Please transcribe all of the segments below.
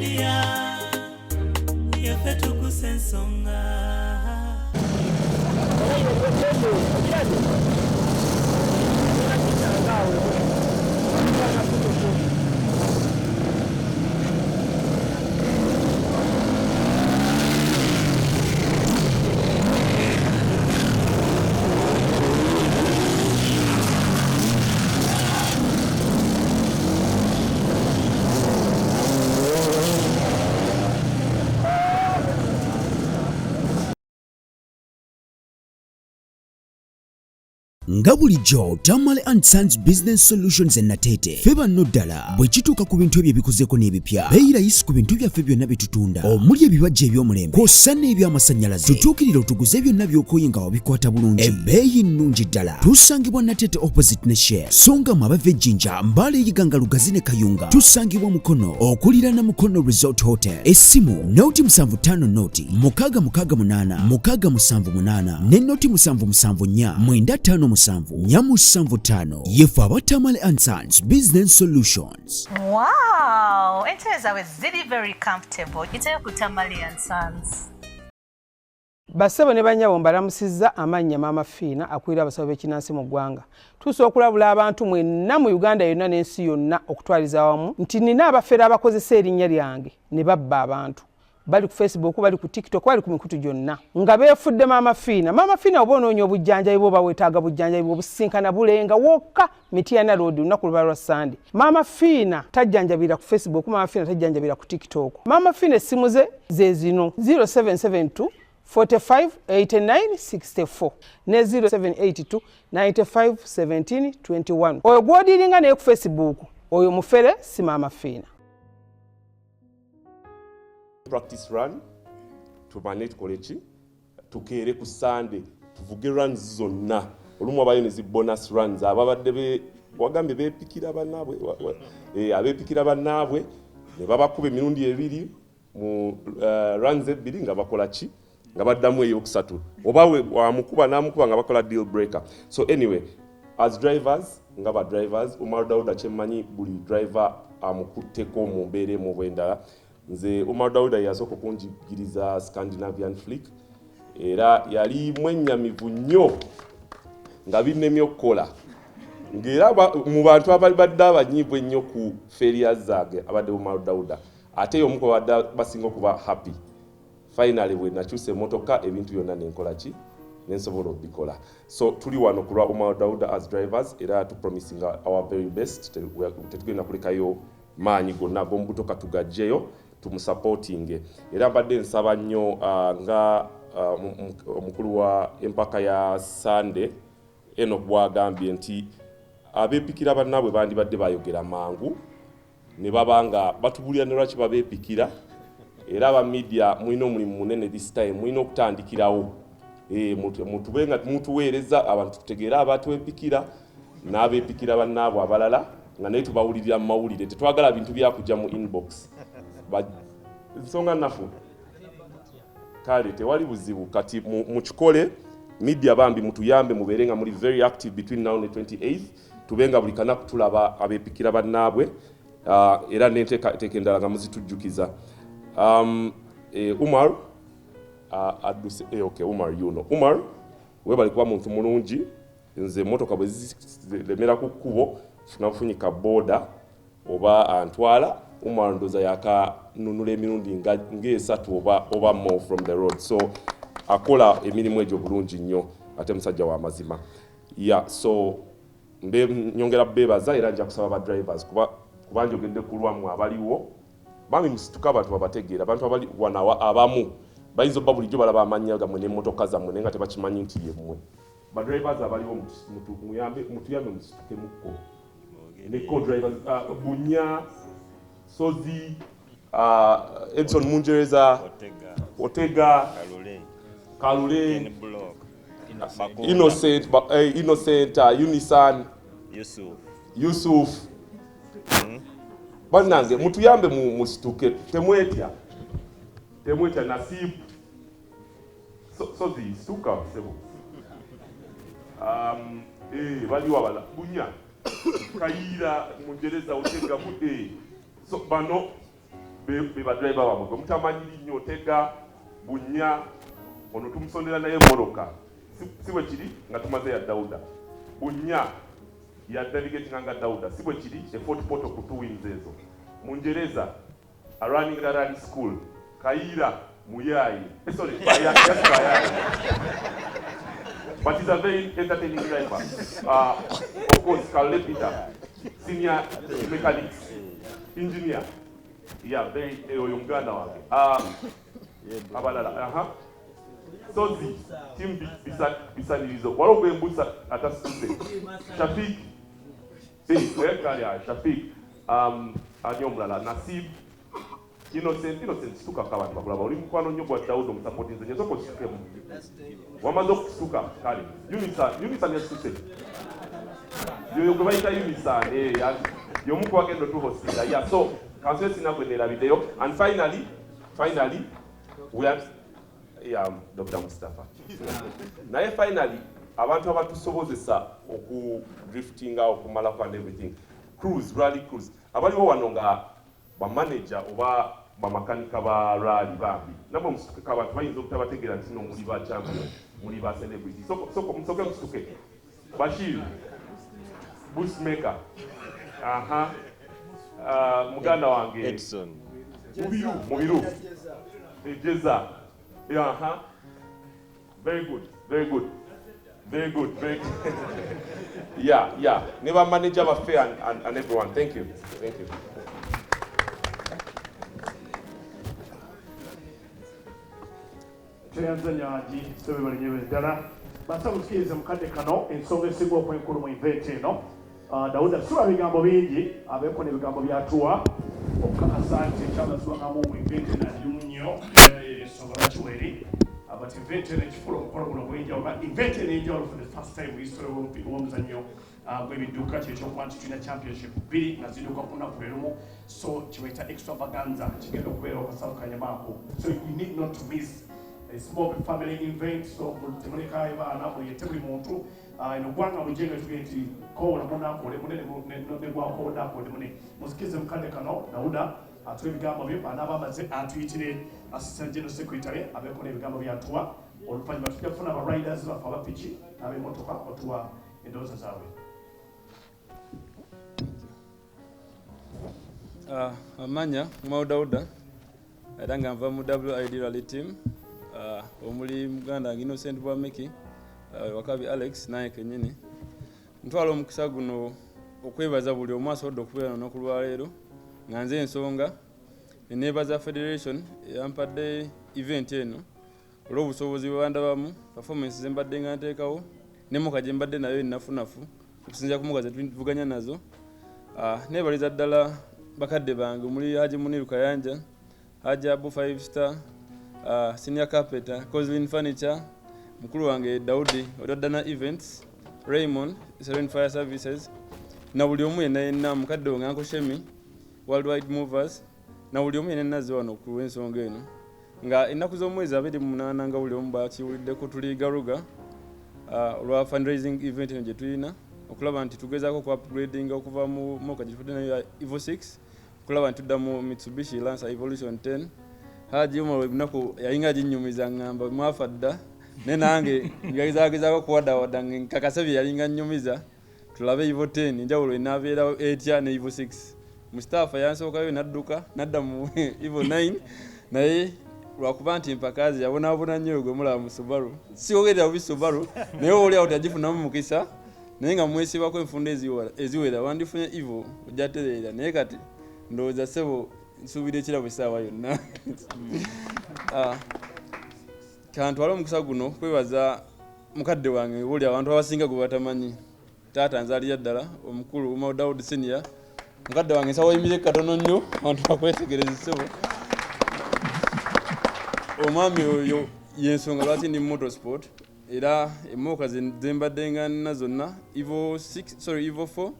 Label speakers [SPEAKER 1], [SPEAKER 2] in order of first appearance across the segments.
[SPEAKER 1] Media, yaffe Tuggussa Enssonga.
[SPEAKER 2] nga bulijjo Tamale & Sons Business Solutions ennatete feba nno ddala bwe kituuka ku bintu ebyo ebikozeeko n'ebipya beeyira yisi ku bintu byaffe byonna bye tutunda omuli ebibajje eby'omulembe kw'ossa n'eby'amasannyalaze tutuukirire otuguze byonna by'okooye nga wabikwata bulungi ebbeeyi nnungi ddala tusangibwa Natete opposite ne Shell songa mu abava ejjinja Mbale Yiganga Lugazi ne Kayunga tusangibwa Mukono okuliraana Mukono Resort Hotel essimu noti 75 noti 668 678 ne noti 774 95 Nyamusanvu yefu aba Tamale & Sons Business Solutions.
[SPEAKER 3] Wow, enteza we ziri very comfortable. Itayo ku Tamale & Sons.
[SPEAKER 4] Basebo ne banyabo mbalamusizza amannya Maama Fiina akulira abasabo b'ekinnansi mu ggwanga. Tusobola okulabula abantu mwenna mu Uganda yonna n'ensi yonna okutwaliza awamu nti nina abafera abakozesa erinnya lyange ne babba abantu. Bali ku Facebook, bali ku TikTok, bali ku mikutu gyonna. Nga beefudde Maama Fiina. Maama Fiina oba onoonya obujjanjabi bwo bawetaaga bujjanjabi bwo businkana bulenga wokka Mityana Road lunaku luba lwa Sunday. Maama Fiina tajjanjabira ku Facebook, Maama Fiina tajjanjabira ku TikTok. Maama Fiina essimu ze zino 0772 45 89 64 ne 0782 95 17 21. Oyo gw'odiiringa naye ku Facebook, oyo mufere si Maama Fiina.
[SPEAKER 5] Practice run tumane tukole ki tukeere ku Sunday tuvuge runs zonna olumu abayo ne bonus runs ababadde wagambe beepikira bannaabwe abeepikira bannaabwe ne babakube emirundi ebiri mu runs ebbiri nga bakola ki nga baddamu eyokusatu oba wamukuba n'amukuba nga bakola deal breaker. So anyway, as drivers nga ba drivers Omar Dauda kyemmanyi buli driver amukutteko mu mbeere mu bwendala. Nze Omar Dauda yasooka okunjigiriza Scandinavian flick era yali mwennyamivu nnyo nga binnemye okukola ng'era mu bantu abadde abanyiivu ennyo ku failures zange abadde Omar Dauda ate omu ku badde basinga okuba happy. Finally bwe nakyusa emmotoka ebintu byonna nenkola ki nensobola obikola. So tuli wano ku lwa Omar Dauda as drivers era tupromising our very best. Tetugenda kulekayo maanyi gonna ag'omubuto tugajjeyo tumusupporting era mbadde nsaba nnyo nga omukulu wa empaka ya Sunday eno bwagambye nti abeepikira bannaabwe bandibadde bayogera mangu ne babanga batubulira ne lwaki babeepikira era aba media mulina omulimu munene this time mulina okutandikirawo mutubenga mutuweereza abantu tutegeera abatwepikira n'abeepikira bannaabwe abalala nga naye tubawulirira mu mawulire tetwagala bintu byakujja mu inbox nsonga nafu kale tewali buzibu kati mu kikole media bambi mutuyambe mubeere nga muli very active between now and the 28th tubenga buli kanaku tulaba abeepikira bannaabwe era n'enteekateeka endala nga muzitujjukiza. Umar adduse okay Umar yuno Umar webali kuba muntu mulungi nze motoka bwe zilemera ku kkubo funafunyika boda oba antwala Umar ndoza yaka nunula emirundi ng'esatu oba more from the road. So akola emirimu egyo bulungi nnyo ate musajja wa mazima. So nyongera bebaza era nja kusaba ba drivers kuba njogedde ku lwammwe abaliwo bami musituka abantu babategeera abantu abali wanawa abamu bayinza obba bulijjo balaba amannya gammwe n'emmotoka zammwe naye nga tebakimanyi nti ye mmwe. Ba drivers abaliwo mutuyambe musituke mukko ne co-drivers Bunya Sozi Edson Munjereza Otega Kalule Innocent Unisan Yusuf Banange mutuyambe musituke temwetya Nasib Sozi suka sebo bali wabala Bunya Kayira Munjereza Otega so bano be driver bamwe gwe mutamanyiri nnyo Tega Bunya ono tumusondera naye Moroka si bwe kiri nga tumaze ya Dauda Bunya ya delegate nga Dauda si bwe kiri e Fort Portal ku 2 wins ezo Mungereza a running rally school Kaira Muyayi sorry Bayai but he's a very entertaining driver of course Carl Peter senior mechanics engineer yeah very Muganda wange abalala Sozi team bisanirizo walogwe embusa atasuse Shafik Shafik anyomulala Nasib Innocent situka kabantu bakulaba oli mukwano nnyo gwa Daudo musapoti nze nyesoko kisukemu wamaze okusuka kale Unison yasuse yoyo gwe bayita Unison yomuku wagendo tu hospital yeah so kanso sinagwe nerabiddeyo and finally we are Dr. Mustafa naye finally abantu abatusobozesa okudriftinga okumalako and everything rally cruise abaliwo wano nga bamanager oba bamakanika ba rally bambi nabo musukeka abantu bayinza okutabategeera nti no muli ba champion muli ba celebrity soko musuke Bashir Bushmaker muganda wange
[SPEAKER 6] Edson
[SPEAKER 5] Mubiru Jeza very good yeah never manager of fair and everyone thank you
[SPEAKER 7] Tuyanzanyaji sobe balinyewe dala basa musikiriza mukadde kano ensonga esinga okwenkulu mu event eno Dauda sura bigambo bingi abeko ne bigambo byatuwa okukakasa nti ekyabazibwangamu mu event nalyunyo ensonga lwakiweri but event eno ekifula okukola guno bwenjawulo event eno enjawulo for the first time mu history w'omuzannyo gw'ebidduka kyekyokuba nti tulina championship 2 nga zidduka ku lunaku lwerumu so kibayita extravaganza kigenda okubeera okasawukanyamaako so you need not to miss a small family event so temulekayo baana muyete buli muntu eno gwanga mujenga tugende nti kowola munakole munene negwakowodakode mune musikirize mukadde kano Dauda atuwa ebigambo bye anaaba amaze atuyitire assistant general secretary abeeko n'ebigambo byatuwa oluvannyuma tujja kufuna aba riders baffe aba Piki n'ab'emmotoka otuwa endowooza zaabwe.
[SPEAKER 8] Amanya Mao Dauda era nga nva mu WID rally team omuli muganda Innocent Bwameki wakabi Alex naye kenyini ntwala omukisa guno okwebaza buli omu asobodde okubeera n'okulwaleero nga nze Ensonga eneebaza federation eyampadde event eno olw'obusobozi bwe bandabamu performance ze mbadde nga nteekawo n'emmotoka gye mbadde nayo ennafunafu okusinziira ku mmotoka ze tuvuganya nazo neebaliza ddala bakadde bange omuli Haji Muniru Kayanja Haji Abu 5 Star senior carpenter Kozlin Furniture mukulu wange Daudi Odadana Events Raymond Serene Fire Services na buli omu yenna mukadde wange Uncle Shemi Worldwide Movers na buli omu yenna nazze wano ku ensonga eno nga ennaku z'omwezi 28 nga buli omu bakiwuliddeko tuli Garuga olwa fundraising event eno gye tulina okulaba nti tugezaako ku upgrading okuva mu moka gye tufudde nayo Evo 6 okulaba nti tudda mu Mitsubishi Lancer Evolution 10 Haji Omar ebinaku yayinga ginnyumiza ngamba mwafa dda ne nange ngagezaako kuwadawada nkakase bye yalinga nnyumiza tulabe Evo 10 njawulo enaabeerawo etya ne Evo 6 Mustafa yansookayo nadduka nadda mu Evo 9 naye lwakuba nti mpakazi yabonaabona nnyo gwe mulaba mu Subaru siwogerera bubi Subaru naye oli awo tagifunamu mukisa naye nga mwesibako enfunda eziwera wandifunye Evo ojjatereera naye kati ndowooza ssebo nsuubira ekirabo essaawa yonna kantwala omukisa guno kwebaza mukadde wange buli abantu abasinga gwe batamanyi taata nzaalira ddala omukulu Mao Daudi Senior mukadde wange nsawo yimire katono nnyo abantu bakwetegereza ssebo omwami oyo yensonga lwaki ndi motorsport era emmotoka zembadde nga nina zonna Evo 4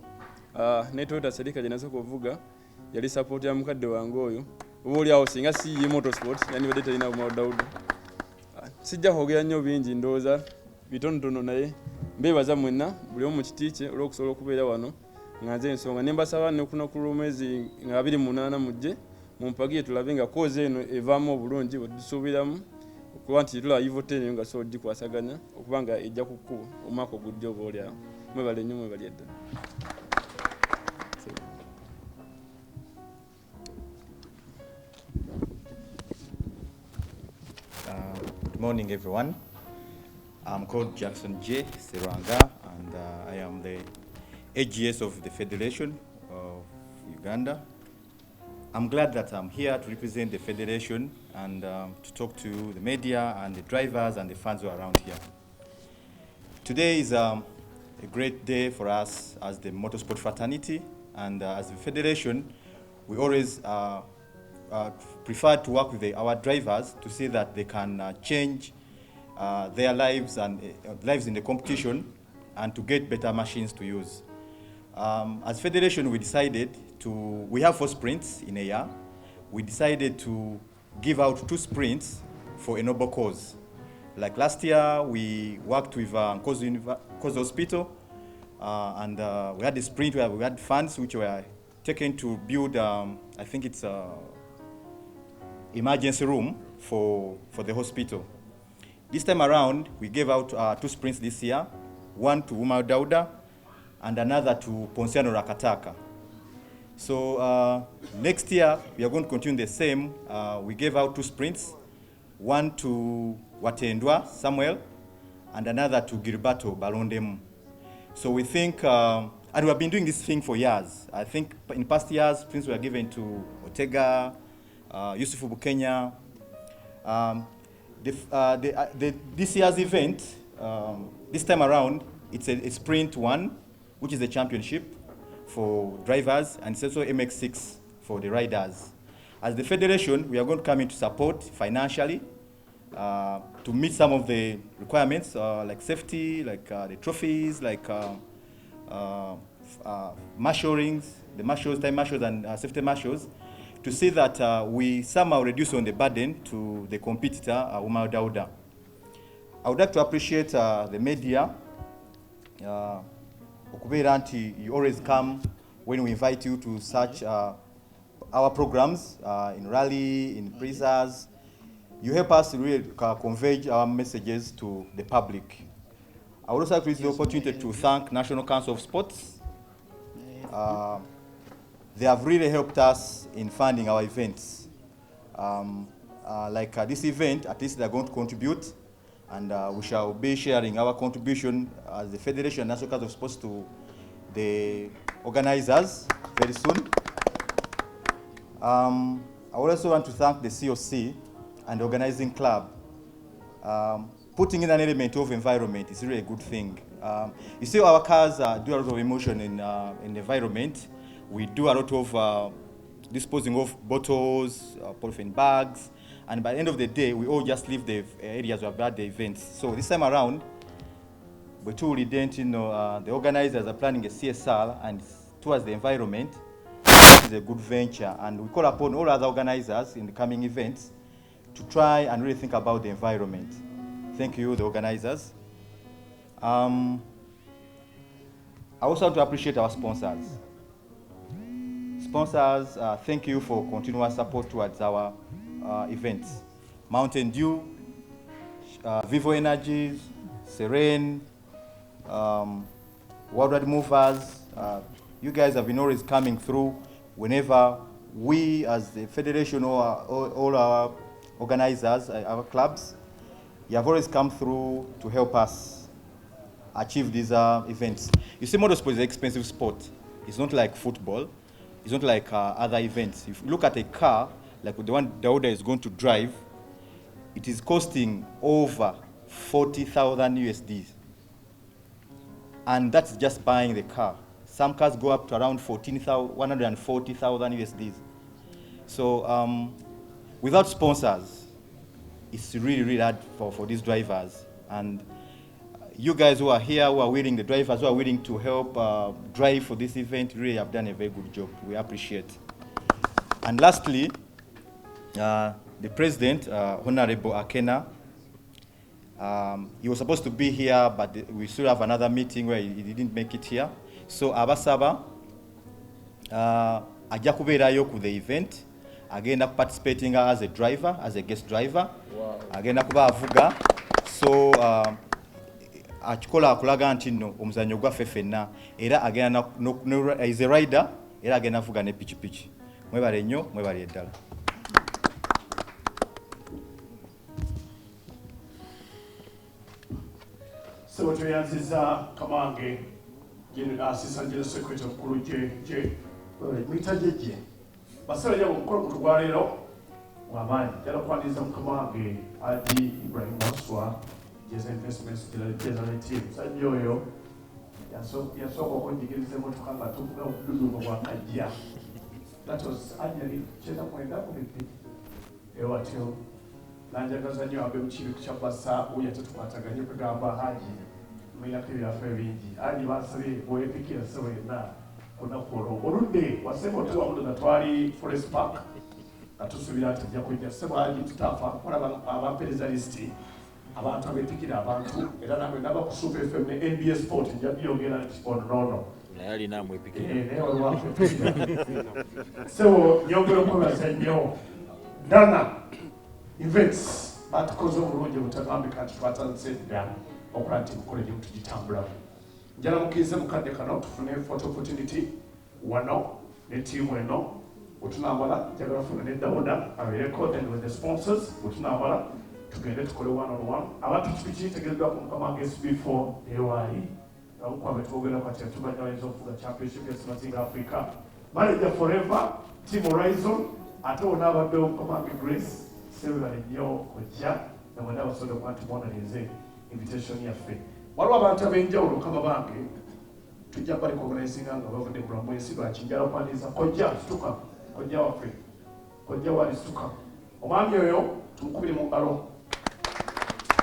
[SPEAKER 8] ne Toyota Celica gye nasooka okuvuga yali support ya mukadde wange oyo oba oli awo singa si ye motorsport yandibadde talina Mao Daudi sijja kwogera nnyo bingi ndowooza bitonotono naye mbeebaza mwenna buli omu mu kiti kye olw'okusobola okubeera wano nga nze Ensonga ne mbasaba n'okunaku lw'omwezi nga 28 mujje mumpagie tulabe nga koze eno evaamu obulungi bwe tusuubiramu okuba nti tula ivote nga so gikwasaganya okuba nga ejja ku kkubo omwaka ogujja oba olyawo mwebale nnyo mwebali edda.
[SPEAKER 6] Good morning, everyone. I'm called Jackson J. Serwanga, and I am the AGS of the Federation of Uganda. I'm glad that I'm here to represent the Federation and to talk to the media and the drivers and the fans who are around here. Today is a great day for us as the motorsport fraternity, and as the Federation, we always prefer to work with our drivers to see that they can change their lives and lives in the competition and to get better machines to use. As Federation, we decided we have 4 sprints in a year. We decided to give out 2 sprints for a noble cause. Like last year, we worked with Cause Hospital, and we had a sprint where we had funds which were taken to build, I think it's emergency room for the hospital. This time around, we gave out 2 sprints this year, one to Umar Dauda and another to Ponciano Rakataka. So next year, we are going to continue the same. We gave out 2 sprints, one to Watendwa Samuel and another to Gilberto Balondemu. So we think, and we have been doing this thing for years. I think in past years, sprints were given to Otega, Yusufu Bukenya. This year's event, this time around, it's a sprint 1, which is the championship for drivers, and it's also MX6 for the riders. As the Federation, we are going to come in to support financially to meet some of the requirements like safety, like the trophies, like marshals, the marshals, time marshals, and safety marshals, to see that we somehow reduce on the burden to the competitor, Umar Dauda. I would like to appreciate the media. You always come when we invite you to such our programs in rally, in prisons. You help us really convey our messages to the public. I would also like to use the opportunity to thank National Council of Sports. They have really helped us in funding our events. Like this event, at least they're going to contribute, and we shall be sharing our contribution as the Federation National Council of Sports to the organizers very soon. I would also want to thank the COC and the organizing club. Putting in an element of environment is really a good thing. You see, our cars do a lot of emotion in the environment. We do a lot of disposing of bottles, polythene bags, and by the end of the day, we all just leave the areas where we had the events. So this time around, we truly didn't, the organizers are planning a CSR and towards the environment. This is a good venture, and we call upon all other organizers in the coming events to try and really think about the environment. Thank you, the organizers. I also want to appreciate our sponsors. Sponsors, thank you for continuous support towards our events. Mountain Dew, Vivo Energies, Serene, Worldwide Movers. You guys have been always coming through whenever we as the Federation or all our organizers, our clubs, you have always come through to help us achieve these events. You see, motorsport is an expensive sport. It's not like football. It's not like other events. If you look at a car, like the one Dauda is going to drive, it is costing over 40,000 USD. And that's just buying the car. Some cars go up to around 140,000 USD. So without sponsors, it's really, really hard for these drivers. And you guys who are here, who are willing, the drivers who are willing to help drive for this event, really have done a very good job. We appreciate. And lastly, the President, Honorable Akena, he was supposed to be here, but we still have another meeting where he didn't make it here. So abasaba ajja kubeerayo ku the event, agenda participating as a driver, as a guest driver. Agenda kuba avuga. So akikola akulaga nti nno omuzannyo gwaffe ffenna era agenda is a rider era agenda avuga ne pikipiki. Mwebale nnyo, mwebale eddala.
[SPEAKER 7] So tuyanziza Kamange Assistant General Secretary mukulu je mwita jeje basala yabo mukulu kutwalero wabani jala kwaniza Kamange Adi Ibrahim Waswa Jeza Investments General Team sanyoyo yasoko konjigirize motoka nga tuvuga ududu kwa kajia. That was ajali cheza kwenda kubipi ewatyo nanjagaza nyo abe mchiri kuchabasa uya tutukwataganye kugamba haji mwiyake byafe bingi aji basiri boyepikira sewe na kuna koro oludde wasemo tuwa mudo natwali Forest Park atusubira atajja kujja sebo aji tutafa kola abampereza listi abantu abepikira abantu era namwe naba kusupa FM ne NBS Sport nja byogera nti ono
[SPEAKER 9] nayali namwe epikira
[SPEAKER 7] ne wa sebo nyongero kwa basenyo dana events batukoze obulungi butagambika nti twatanzedda okulanti mukole gye tugitambulamu njala mukize mukadde kano tufune photo opportunity wano ne tiimu eno wetunambala njagala funa ne Dawuda abeereko and with the sponsors wetunambala tugende tukole one on one abantu kipiki tegeezebwa ku Kamange SB4 ewali abakwame twogera kati tumanya wayinza okufuga championship ya Africa manager forever team horizon ate wona abaddewo Kamange Grace sebale nnyo kujja na mwenda basobola okwanti mwonalize invitation yaffe waliwo abantu ab'enjawulo kama bange tujja bali kuorganizinga nga bavudde mu lwamwesi lwakinjala okwaniza kojja situka kojja waffe kojja wali situka omwami oyo tumukubire mu ngalo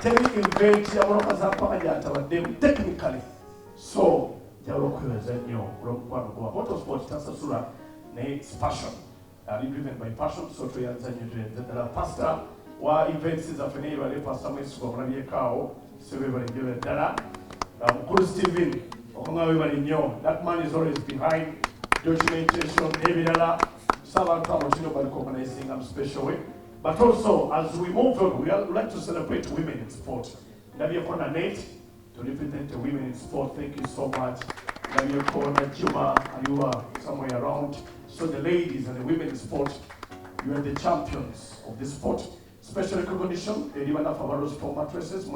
[SPEAKER 7] teri event yamoloka za mpaka gyatabaddemu technically so njawulo okwebaza nnyo olw'omukwano gwa motorsport tasasula naye its passion driven by passion so tuyanza nnyo ddala pastor wa events zaffe naye bale pastor mwesiga omulabyekaawo sebe bali nnyo ddala mukulu Steven okungawe bali nnyo that man is always behind documentation n'ebirala s'abantu abo kino bali organizing am special way but also as we move on we would like to celebrate women in sport ndabyeko na Nate to represent the women in sport. Thank you so much. Juma, you are somewhere around. So the ladies and the women in sport, you are the champions of this sport. Special recognition, the Livana Favaros for mattresses,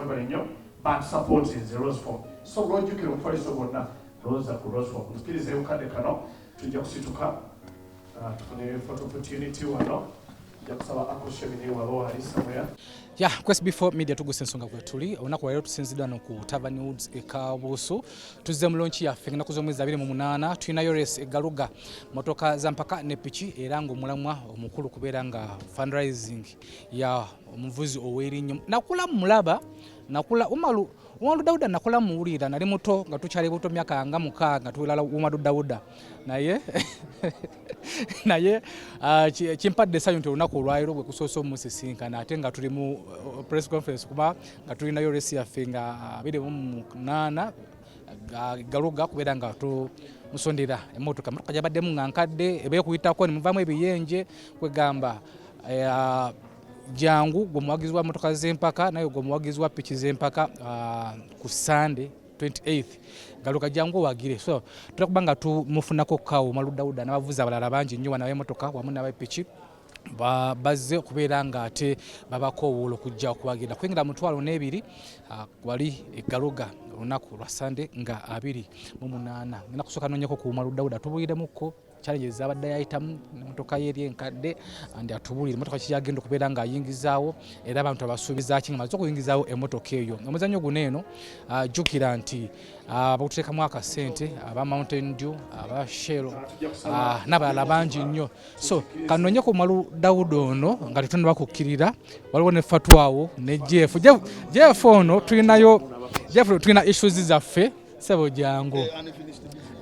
[SPEAKER 7] but support is the Rose Form. So Lord, you can find so good now. Rosa Form. Please, you can cannot to Joxituka to photo opportunity or not.
[SPEAKER 10] Ya SB4 Media Tuggussa Enssonga kwetuli olunaku lero tusinzidwa no ku Tavern Woods ekabusu tuzze mu launch yaffe ngenda kuzomwezi 28 tulinayo race e Garuga motoka zempaka ne Piki era ng'omulamwa omukulu kubeera nga fundraising ya omuvuzi ow'erinnyo nakula mulaba nakula umalu Dawuda nakula muwulira nali muto nga tukyali buto myaka nga mukaaga tuwulala Umaru Dawuda naye kimpadde essanyu nti olunaku olwaliro bwe kusoosa omusisinkana ate nga tuli mu press conference kuba nga tulinayo resi yaffe nga 28 Garuga kubeera nga tumusondera emmotoka gyabaddemu nga nkadde ebeekuyitako ne muvaamu ebiyenje kwegamba jangu gwe muwagizi wa motoka z'empaka naye gwe muwagizi wa Piki z'empaka ku Sunday 28th Garuga jangu wagire so tutakuba nga tumufunako kawo Umaru Dawuda n'abavuzi abalala bangi nnyo bana b'emmotoka wamu n'ab'Piki bazze okubeera nga ate babako obuulo okujja okuwagira kwingira mutwalo n'ebiri wali e Garuga olunaku lwa Sunday nga 28 ngenda kusooka noonyeko ku Umaru Dawuda tubuliremuko challenges abadde yayitamu motoka ye eri enkadde andi atubulire motoka kyagenda okubeera nga ayingizaawo era abantu abasuubiza kinga maze okuyingizaawo emmotoka eyo omuzannyo guno eno jjukira nti abakuteekamu akasente aba Mountain Dew aba Shell n'abalala bangi nnyo so kanoonye ku Umaru Dawuda ono nga tetonna bakukkirira waliwo ne fatwawo ne Jeff ono tulina issues zaffe sebo jangu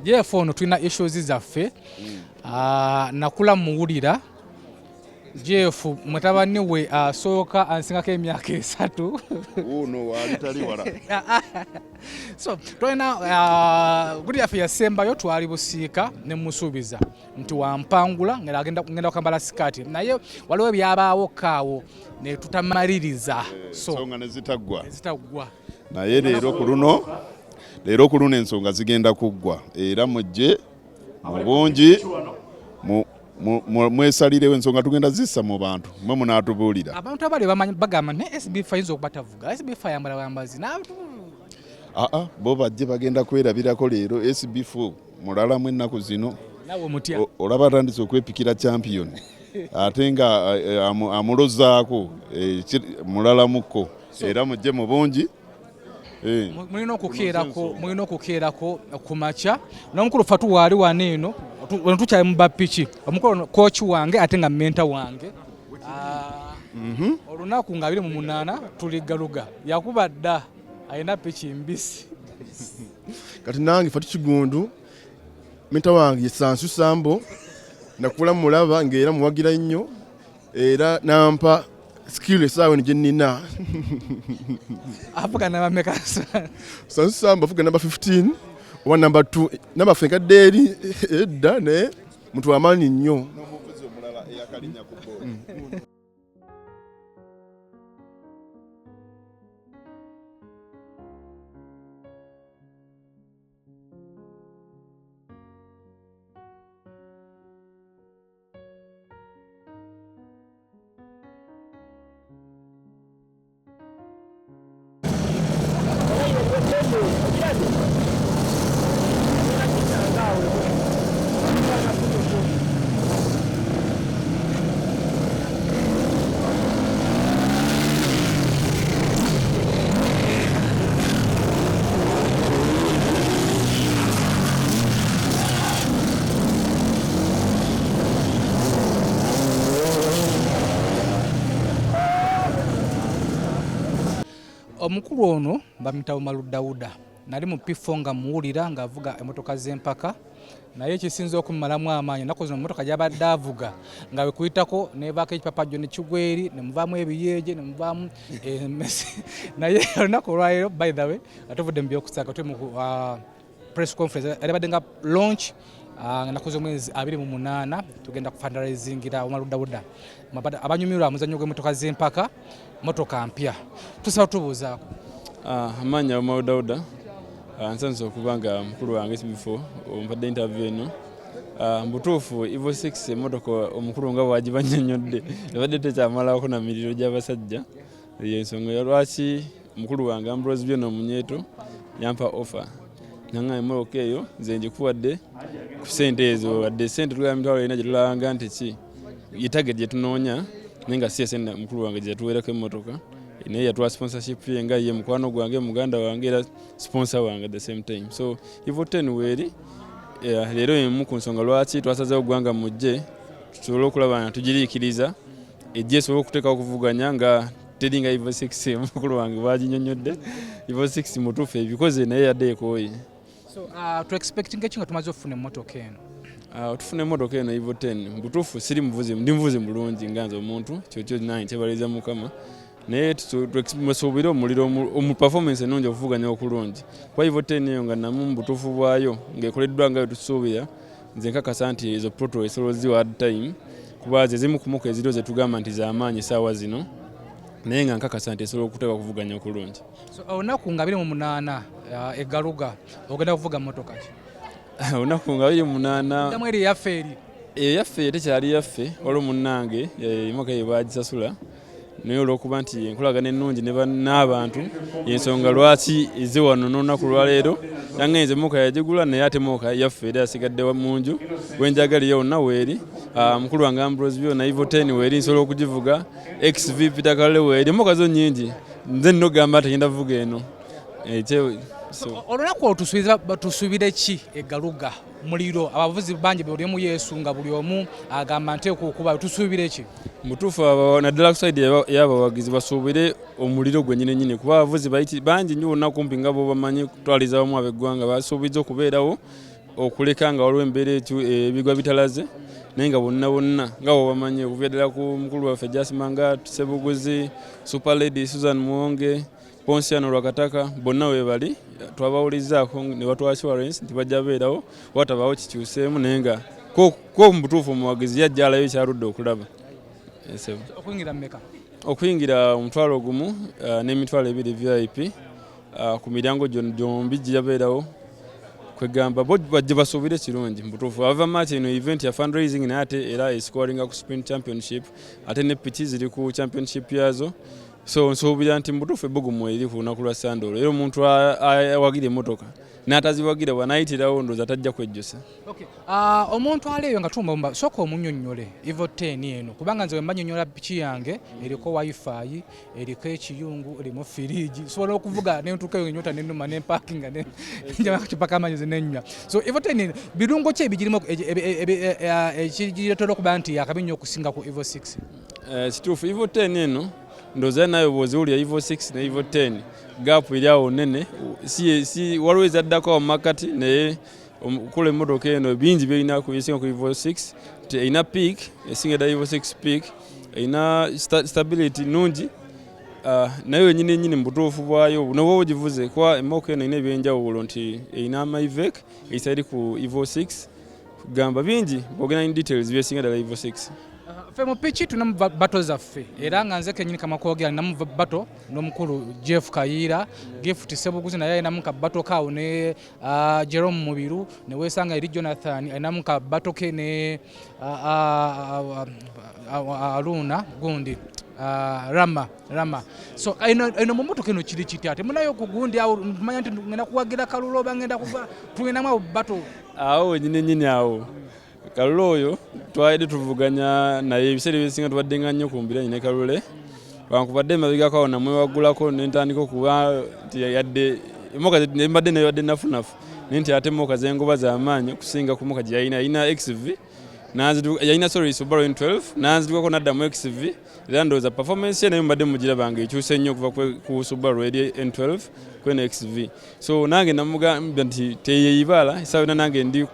[SPEAKER 10] Jeff ono tulina issues zaffe nakula muwulira Jeff mutabani we asooka ansingako emyaka 3
[SPEAKER 9] uno wali tali wala
[SPEAKER 10] so twalina gudi yaffe yasembayo twali busiika ne musuubiza nti wampangula ngenda okambala sikaati naye waliwo ebyabaawo kaawo ne tutamaliriza
[SPEAKER 9] ensonga ne zitaggwa naye
[SPEAKER 10] leero
[SPEAKER 9] ku luno ensonga zigenda kuggwa era mujje mu bungi mwesalirewo ensonga tugenda zissa mu bantu mwe munaatubuulira
[SPEAKER 10] abantu abali bagamba ne SB4 yinza okubatavuga SB4 yambala bambazi
[SPEAKER 9] bo bajje bagenda kwerabirako leero SB4 mulala mu ennaku zino olaba atandise okwepikira champion ate nga amulozaako mulala mukko era mujje mu bungi
[SPEAKER 10] mulina okukeerako ku makya n'omukulu fatu waali wano eno tukyali mu bapiki omukulu coach wange ate nga menta wange olunaku nga 28 tuli Garuga yakuba dda alina piki mbisi
[SPEAKER 11] kati nange fatu kigundu menta wange Sansu Sambo nakula mulaba ng'era muwagira nnyo era nampa skill esawe ni jenina
[SPEAKER 10] afuka namba meka
[SPEAKER 11] Sansu Sambo afuka namba 15 wa namba 2 namba fenka deri edda ne mtu amani nnyo
[SPEAKER 9] n'omuvuzi omulala eyakalinya ku bboodi
[SPEAKER 10] omukulu ono bamitawo Maludawuda nali mu P4 nga muwulira ng'avuga emmotoka z'empaka naye ekisinza okumalamu amaanyi ennaku zino emmotoka gy'abadde avuga nga bwe kuyitako neevaako ekipapajjo ne kigweri ne muvaamu ebiyeeje ne muvaamu naye olunaku olwaleero by the way atuvudde mu byokusaka tuli mu press conference eribadde nga launch ennaku z'omwezi 28 tugenda kufundraisingira Maludawuda abanyumirwa muzannyo gw'emmotoka z'empaka motoka mpya tusaba tubuuzaako
[SPEAKER 8] amaanyi Maludawuda nsanze okuba nga mukulu wange SB4 ompadde interview eno mbutuufu Evo 6 emmotoka omukulu nga bwagibanyonyodde ebadde tekyamalako na miriro gy'abasajja yensonga lwaki mukulu wange Ambrose byona omunyeeto yampa offer nanga emmotoka eyo nze ngikuwadde ku ssente ezo wadde ssente tulaba emitwalo erina gye tulanga nti ki yetage gye tunoonya naye nga si esente mukulu wange gye yatuweerako emmotoka naye yatuwa sponsorship ye nga ye mukwano gwange muganda wange era sponsor wange at the same time so Evo 10 weeri leero emu ku nsonga lwaki twasazeewo ggwanga mujje tusobole okulaba nga tugiriikiriza ejje esobole okuteekawo okuvuganya nga teringa Evo 6 mukulu wange bwaginyonyodde Evo 6 mutuufu ebikoze naye yadde ekooye
[SPEAKER 10] so tu expecting ekinga tumaze okufuna emmotoka eno
[SPEAKER 8] tufuna emmotoka eno Evo 10 mbutuufu siri muvuzi ndi muvuzi mulungi nga nze omuntu kyokyo naye nkyebaliza Mukama naye tusuubire omuliro omu performance ennungi okuvuganya okulungi kwa Evo 10 eyo nga namu mubutuufu bwayo ng'ekoleddwa nga tusuubira nze nkakasa nti ezo proto esobola ziwa hard time kuba ze zimu ku muka eziriwo ze tugamba nti z'amaanyi essaawa zino naye nga nkakasa nti esobola okuteekwa kuvuganya okulungi
[SPEAKER 10] so olunaku nga 28 egaluga ogenda kuvuga mmotoka ki
[SPEAKER 8] olunaku nga 28
[SPEAKER 10] damu eri eyaffe
[SPEAKER 8] yaffe tekyali yaffe olwo munnange emmotoka eyo baagisasula naye olw'okuba nti enkolagana ennungi n'abantu yensonga lwaki eze wano n'olunaku lwaleero yangenze emmotoka yagigula naye ate emmotoka yaffe era yasigadde mu nju wenjagaliyo wonna weeri mukulu wange Ambrose byona Evo 10 weeri nsobola okugivuga XV Takalole weeri emmotoka zo nnyingi nze nno gamba tegenda vuga eno
[SPEAKER 10] olunaku olwo tusuubire ki egaluga muliro abavuzi bangi buli omu yeesunga buli omu agamba nteekwa okuba tusuubire ki
[SPEAKER 8] mutuufu naddala ku saidi y'abawagizi basuubire omuliro gwennyini kuba abavuzi bangi nnyo bonna kumpi nga bo bamanyi kutwaliza wamu ab'eggwanga basuubiza okubeerawo okuleka nga waliwo embeera ebigwa bitalaze nenga bonna nga bamanye okuvyadala ku mukulu waffe Jasimanga Sebuguzi Super Lady Susan Muwonge Ponsiano Lwakataka bonna we bali twabawulizaako ne batwa assurance nti bajja beerawo watabaawo kikyuseemu nenga ko mubutuufu omuwagizi yajja alayo kyaludde okulaba.
[SPEAKER 10] Okuyingira mmeka?
[SPEAKER 8] Okuyingira omutwalo gumu n'emitwalo ebiri VIP ku miryango gyombi gijja beerawo kwegamba bajja basuubire kirungi mubutuufu ava match eno event ya fundraising naye ate era escoring ku sprint championship ate ne Piki ziri ku championship yazo. So nsuubira nti mubutuufu ebbugumu eri ku lunaku lwa Sandolo era omuntu awagira emmotoka n'ataziwagira bw'anaayitirawo ndowooza tajja kwejjusa.
[SPEAKER 10] Omuntu aleeyo nga tumba sooka omunnyonnyole Evo 10 eno kubanga nze wemba nnyonnyola Piki yange eriko wifi eriko ekiyungu erimu firiji sobola okuvuga nentuukayo enyota nenuma nempakinga njaba akacupa k'amazzi nennywa. So Evo 10 birungo ki ebigirimu ekigiretera okuba nti akabi okusinga ku Evo 6?
[SPEAKER 8] Kituufu Evo 10 eno ndowooza nayo bw'oziwulira Evo 6 ne Evo 10 gaapu eri awo nnene si waliwo ezaddako mu makati naye okula emmotoka eno bingi byerina esinga ku Evo 6 erina peak esinga ddala Evo 6 peak erina stability nungi naye yennyini mu butuufu bwayo noba ogivuze kuba emmotoka eno erina ebyenjawulo nti erina Maivec eyisa eri ku Evo 6 gamba bingi bw'ogenda in details byesinga ddala Evo 6.
[SPEAKER 10] Ffe mu Piki tunamu bato zaffe era nga nze kennyini kamakwogera namu bato n'omukulu Jeff Kayiira Gift Sebuguzi naye alinamu ka bato kaawo ne Jerome Mubiru ne weesanga eri Jonathan alinamu ka bato ke ne Aluna gundi Rama. So eno mu motoka eno kiri kiti ate munayo ku gundi awo manya nti ngenda kuwagira Kalulo oba ngenda kuva tugenamu abo bato
[SPEAKER 8] awo nyini awo Kalulo oyo twalidde tuvuganya naye ebiseera ebisinga tubaddenga nnyo ku mbiranye ne Kalule wankubadde emabegako awo namwe waggulako nentandika okuba nti yadde emmotoka mbadde nayo yadde nafunafu naye nti ate emmotoka zengoba z'amaanyi okusinga ku mmotoka gye yalina XV yalina Subaru N12 nanzitukako naddamu XV era ndowooza performance ye naye mbadde mugirabanga ekyuse nnyo okuva ku Subaru eri N12 kwena XV. So nange namugamba nti teyeyibaala esaawa yonna nange ndi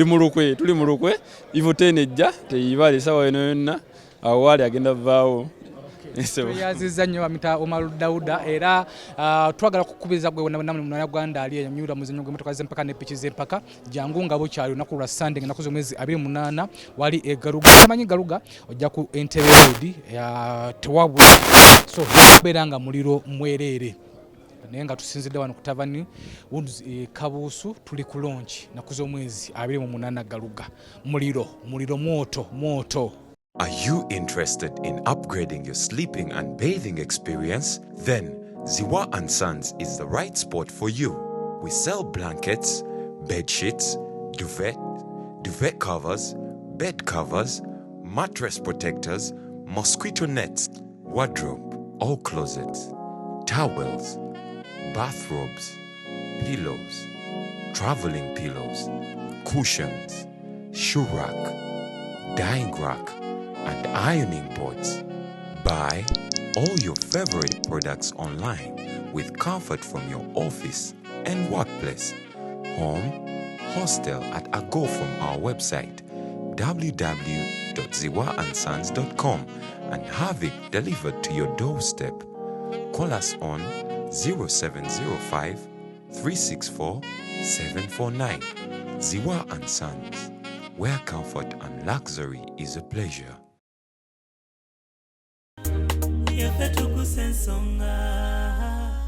[SPEAKER 8] mu lukwe tuli mu lukwe Evo 10 ejja teyeyibaala esaawa yonna awo waali agenda vaawo.
[SPEAKER 10] Yazizza nnyo amita Omaludauda era twagala kukubiriza gwe Munnayuganda ali enyanyula muzannyo gw'emmotoka z'empaka ne Piki z'empaka jangu nga bukyali olunaku lwa Sunday nga nakuze omwezi 28 wali e Garuga. Tamanyi Garuga ojja ku Entebbe Road tewabula so beera nga muliro mwereere naye nga tusinzidde wano ku Tavani Woods Kabuusu tuli ku launch nakuze omwezi 28 Garuga muliro mwoto.
[SPEAKER 12] Are you interested in upgrading your sleeping and bathing experience? Then Ziwa & Sons is the right spot for you. We sell blankets, bed sheets, duvet covers, bed covers, mattress protectors, mosquito nets, wardrobe, all closets, towels, bathrobes, pillows, traveling pillows, cushions, shoe rack, dyeing rack, and ironing boards. Buy all your favorite products online with comfort from your office and workplace, home, hostel at a go from our website www.ziwaansons.com and have it delivered to your doorstep. Call us on 0705 364 749. Ziwa & Sons, where comfort and luxury is a pleasure.
[SPEAKER 1] Tuggussa Enssonga.